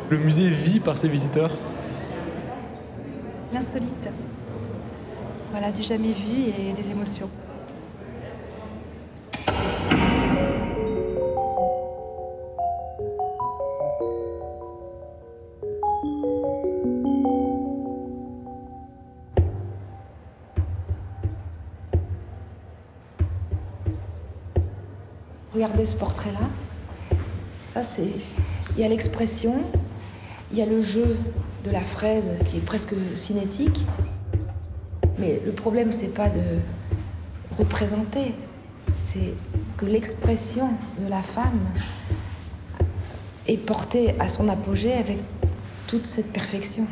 Le musée vit par ses visiteurs. L'insolite. Voilà, du jamais vu et des émotions. Regardez ce portrait-là. Ça, c'est... Il y a l'expression, il y a le jeu de la fraise qui est presque cinétique. Mais le problème, c'est pas de représenter, c'est que l'expression de la femme est portée à son apogée avec toute cette perfection.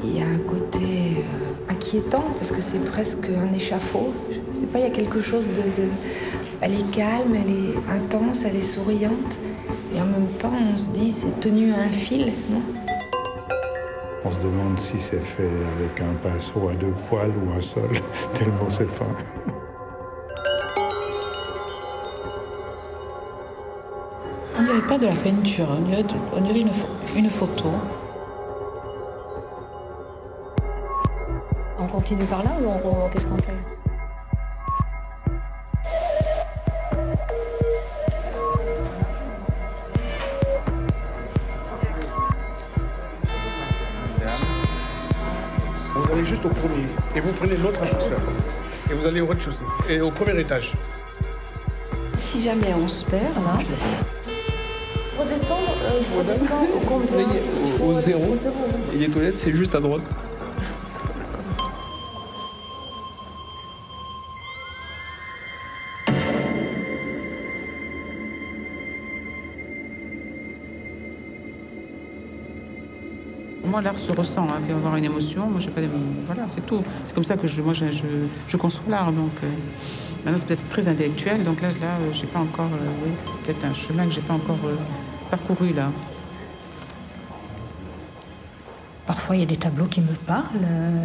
Il y a un côté inquiétant parce que c'est presque un échafaud. Je sais pas, il y a quelque chose de... Elle est calme, elle est intense, elle est souriante. Et en même temps, on se dit, c'est tenu à un fil, non? On se demande si c'est fait avec un pinceau à 2 poils ou un seul, tellement c'est fin. On dirait pas de la peinture, on dirait une photo. On continue par là ou qu'est-ce qu'on fait? Vous allez juste au premier et vous prenez l'autre ascenseur. Et vous allez au rez-de-chaussée et au premier étage. Si jamais on se perd, là... Redescendre au combien? Au zéro. Et les toilettes, c'est juste à droite. Moi, l'art se ressent, hein, fait avoir une émotion. Moi, j'ai pas voilà, c'est tout. C'est comme ça que je conçois l'art. Donc, maintenant, c'est peut-être très intellectuel. Donc là, j'ai pas encore, oui, peut-être un chemin que j'ai pas encore parcouru là. Parfois, il y a des tableaux qui me parlent,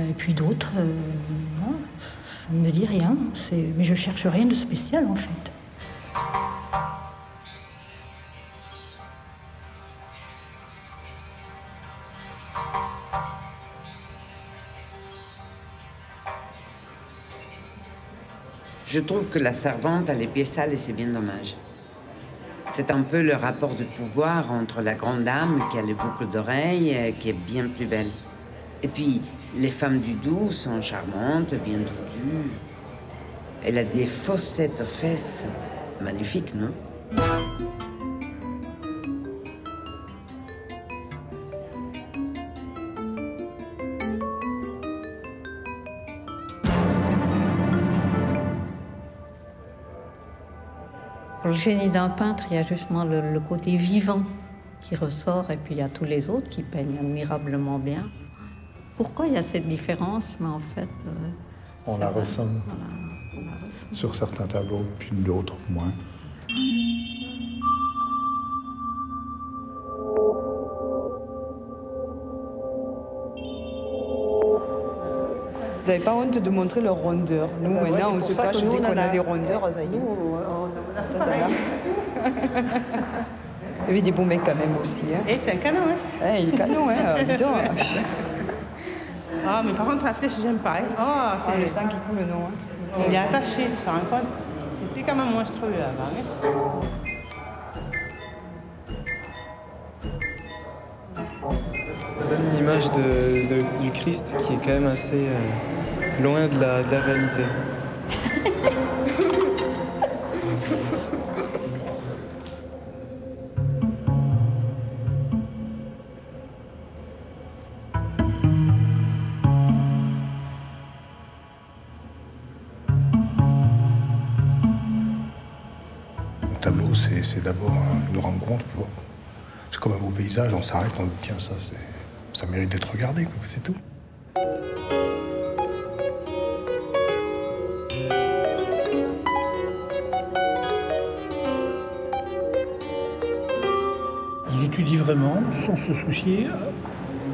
et puis d'autres, non, ça ne me dit rien. Mais je cherche rien de spécial, en fait. Je trouve que La Servante a les pieds sales et c'est bien dommage. C'est un peu le rapport de pouvoir entre la grande dame qui a les boucles d'oreilles, qui est bien plus belle. Et puis, les femmes du Doubs sont charmantes, bien doudues. Elle a des fossettes aux fesses. Magnifique, non? Pour le génie d'un peintre, il y a justement le côté vivant qui ressort, et puis il y a tous les autres qui peignent admirablement bien. Pourquoi il y a cette différence? Mais en fait... on la ressent sur certains tableaux, puis d'autres moins. Vous n'avez pas honte de montrer leur rondeur. Nous, maintenant, on se cache dès qu'on a des rondeurs, ça y est. Il y avait des beaux mecs quand même aussi. Hein. Et c'est un canon, hein? Il est canon, hein, dis donc. Ah, mais par contre, la flèche, j'aime pas. Hein. Oh, c'est le sang qui coule, non. Hein. Il est attaché, c'est incroyable. C'était quand même monstrueux avant. Hein. Ça donne une image du Christ qui est quand même assez loin de la réalité. Le tableau, c'est d'abord une rencontre. C'est comme un beau paysage, on s'arrête, on dit tiens, ça mérite d'être regardé, c'est tout. Il étudie vraiment, sans se soucier,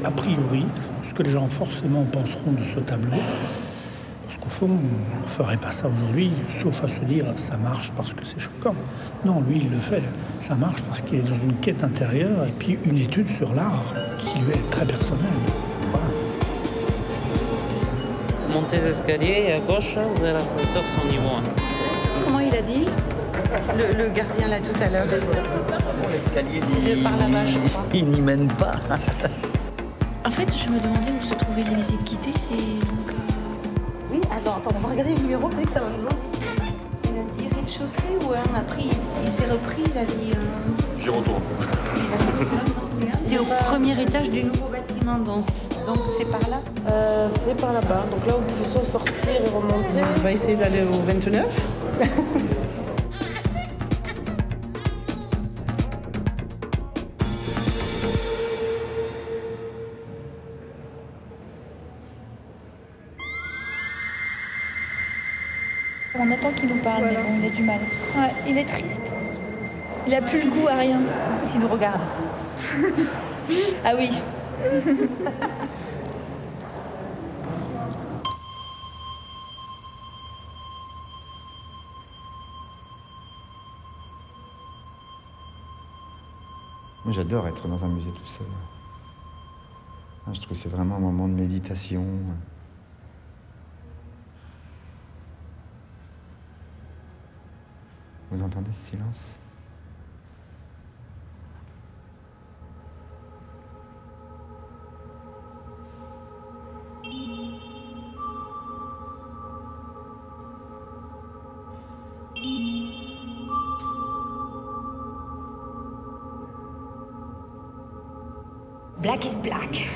a priori, ce que les gens forcément penseront de ce tableau. Parce Au fond, on ne ferait pas ça aujourd'hui, sauf à se dire ça marche parce que c'est choquant. Non, lui, il le fait. Ça marche parce qu'il est dans une quête intérieure et puis une étude sur l'art qui lui est très personnelle. Voilà. Montez les escaliers et à gauche, vous avez l'ascenseur sur niveau 1. Comment il a dit le gardien là tout à l'heure? L'escalier par là-bas, je crois. il n'y mène pas. En fait, je me demandais où se trouvait les visites guidées et donc... Oui, attends, on va regarder le numéro, peut-être que ça va nous indiquer. Il a dit rez-de-chaussée ou après il s'est repris, il a dit... J'y retourne. C'est au premier étage du nouveau bâtiment, donc c'est par là? C'est par là-bas, donc là vous pouvez soit sortir et remonter. On va essayer d'aller au 29. On attend qu'il nous parle, Voilà. mais bon, il a du mal. Ouais, il est triste. Il a plus le goût à rien. S'il nous regarde. Ah oui. Moi, j'adore être dans un musée tout seul. Je trouve que c'est vraiment un moment de méditation. Vous entendez ce silence? Black is black.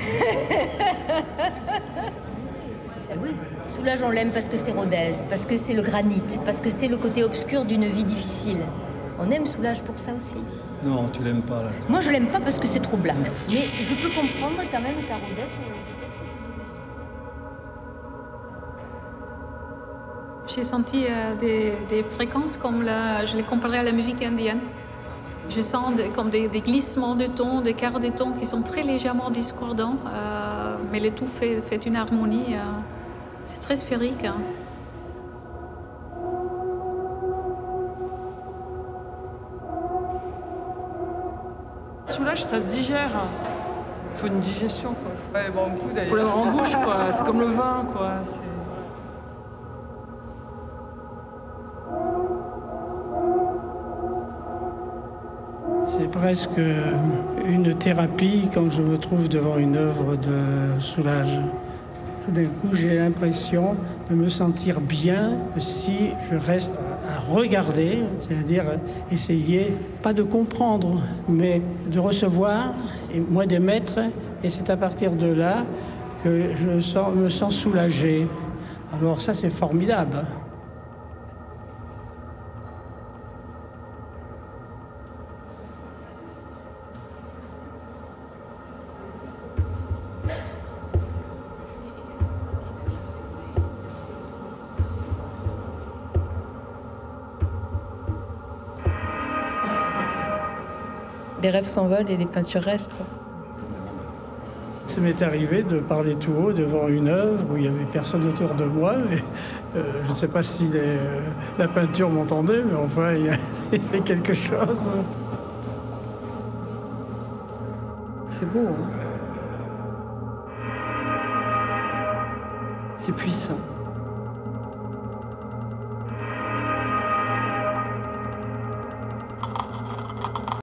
Oui, Soulage, on l'aime parce que c'est Rodez, parce que c'est le granit, parce que c'est le côté obscur d'une vie difficile. On aime Soulage pour ça aussi. Non, tu l'aimes pas, là. Moi, je l'aime pas parce que c'est trop black. Mais je peux comprendre quand même qu'à Rodez, peut-être... J'ai senti des fréquences comme je les comparais à la musique indienne. Je sens comme des glissements de tons, des quarts de tons qui sont très légèrement discordants, mais le tout fait une harmonie. C'est très sphérique. Hein. Soulage, ça se digère. Il faut une digestion, quoi. Ouais, bon, un coup d'ailleurs. Faut l'avoir en bouche, quoi. C'est comme le vin, quoi. C'est presque une thérapie quand je me trouve devant une œuvre de Soulage. Tout d'un coup, j'ai l'impression de me sentir bien si je reste à regarder, c'est-à-dire essayer, pas de comprendre, mais de recevoir, et moi d'émettre, et c'est à partir de là que me sens soulagé. Alors ça, c'est formidable. Les rêves s'envolent et les peintures restent. Ça m'est arrivé de parler tout haut devant une œuvre où il n'y avait personne autour de moi. Mais, je ne sais pas si la peinture m'entendait, mais enfin, il y avait quelque chose. C'est beau, hein. C'est puissant.